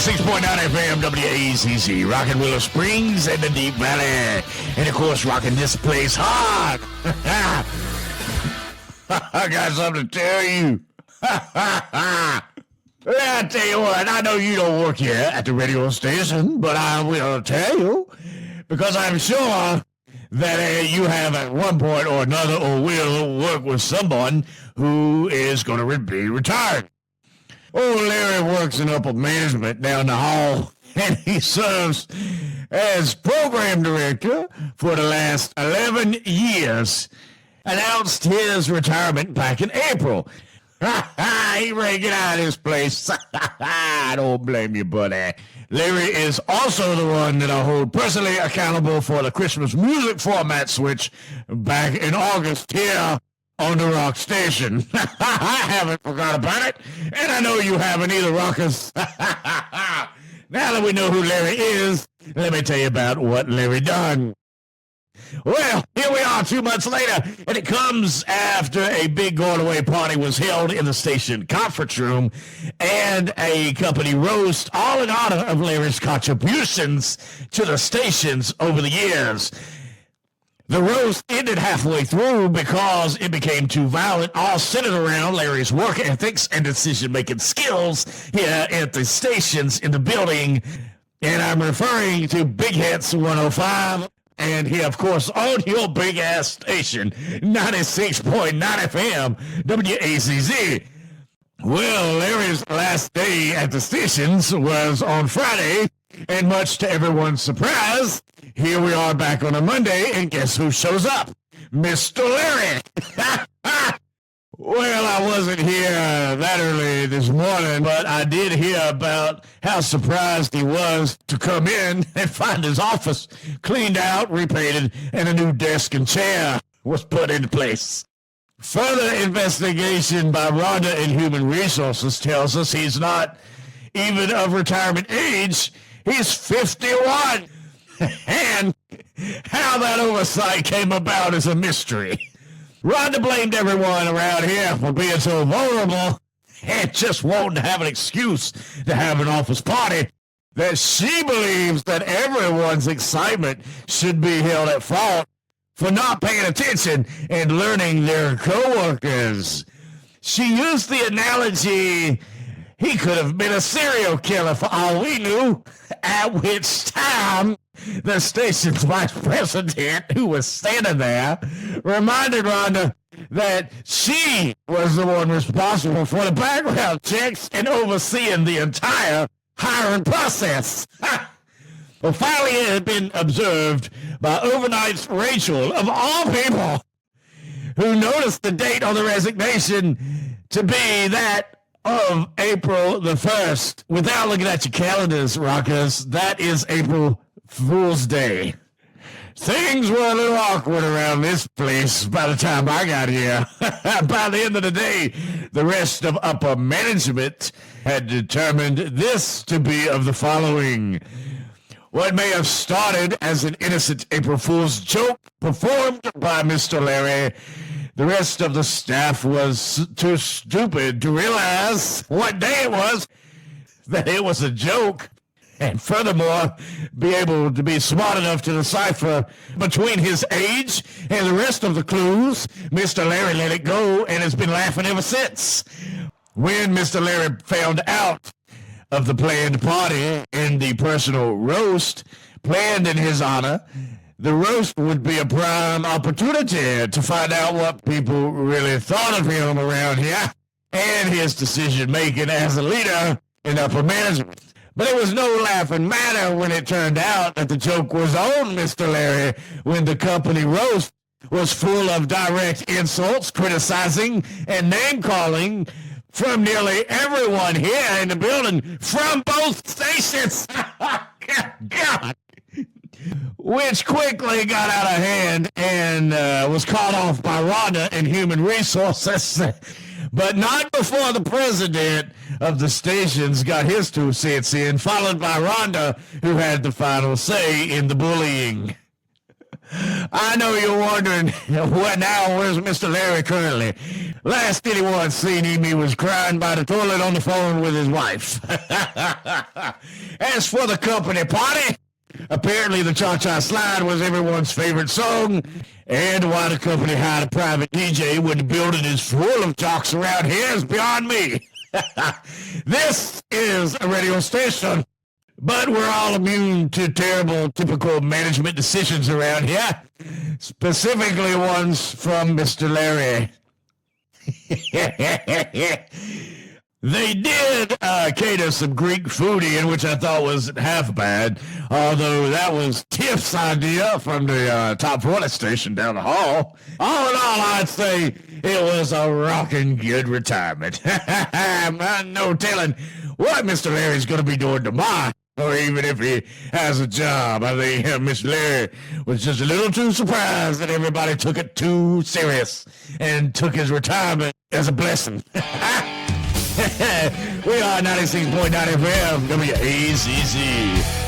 96.9 FM WACC, rocking Willow Springs and the Deep Valley. And of course, rocking this place hard. I got something to tell you. Well, I tell you what, I know you don't work here at the radio station, but I will tell you, because I'm sure that you have at one point or another or will work with someone who is going to be retired. Oh, Larry works in upper management down the hall, and he serves as program director for the last 11 years. Announced his retirement back in April. He ready to get out of this place. I don't blame you, buddy. Larry is also the one that I hold personally accountable for the Christmas music format switch back in August here on the Rock Station. I haven't forgot about it, and I know you haven't either, rockers. Now that we know who Larry is, let me tell you about what Larry done. Well, here we are 2 months later, and it comes after a big going-away party was held in the station conference room and a company roast, all in honor of Larry's contributions to the stations over the years. The roast ended halfway through because it became too violent, all centered around Larry's work ethics and decision-making skills here at the stations in the building. And I'm referring to Big Hits 105, and here, of course, on your big-ass station, 96.9 FM, WACZ. Well, Larry's last day at the stations was on Friday, and much to everyone's surprise, here we are back on a Monday, and guess who shows up? Mr. Larry. Well, I wasn't here that early this morning, but I did hear about how surprised he was to come in and find his office cleaned out, repainted, and a new desk and chair was put into place. Further investigation by Rhonda in Human Resources tells us he's not even of retirement age. He's 51. And how that oversight came about is a mystery. Rhonda blamed everyone around here for being so vulnerable and just wanting to have an excuse to have an office party that she believes that everyone's excitement should be held at fault for not paying attention and learning their coworkers. She used the analogy he could have been a serial killer for all we knew, at which time the station's vice president, who was standing there, reminded Rhonda that she was the one responsible for the background checks and overseeing the entire hiring process. Well, finally, it had been observed by overnight Rachel, of all people, who noticed the date on the resignation to be that of April the 1st. Without looking at your calendars, rockers, that is April Fool's Day. Things were a little awkward around this place by the time I got here. By the end of the day, the rest of upper management had determined this to be of the following. What may have started as an innocent April Fool's joke performed by Mr. Larry, the rest of the staff was too stupid to realize what day it was, that it was a joke, and furthermore, be able to be smart enough to decipher between his age and the rest of the clues. Mr. Larry let it go and has been laughing ever since. When Mr. Larry found out of the planned party and the personal roast planned in his honor, the roast would be a prime opportunity to find out what people really thought of him around here and his decision-making as a leader in upper management. But it was no laughing matter when it turned out that the joke was on Mr. Larry when the company roast was full of direct insults, criticizing, and name-calling from nearly everyone here in the building from both stations. God. Which quickly got out of hand and was caught off by Rhonda in Human Resources, but not before the president of the stations got his 2 cents in, followed by Rhonda, who had the final say in the bullying. I know you're wondering, what now? Where's Mr. Larry currently? Last anyone seen him, he was crying by the toilet on the phone with his wife. As for the company party, apparently the Cha-Cha Slide was everyone's favorite song, and why the company hired a private DJ when the building is full of jocks around here is beyond me. This is a radio station, but we're all immune to terrible, typical management decisions around here, specifically ones from Mr. Larry. They did cater some Greek foodie, which I thought was half bad, although that was Tiff's idea from the top 40 station down the hall. All in all, I'd say it was a rockin' good retirement. No telling what Mr. Larry's going to be doing tomorrow, or even if he has a job. I think Mr. Larry was just a little too surprised that everybody took it too serious and took his retirement as a blessing. We are 96.9 FM, WACC.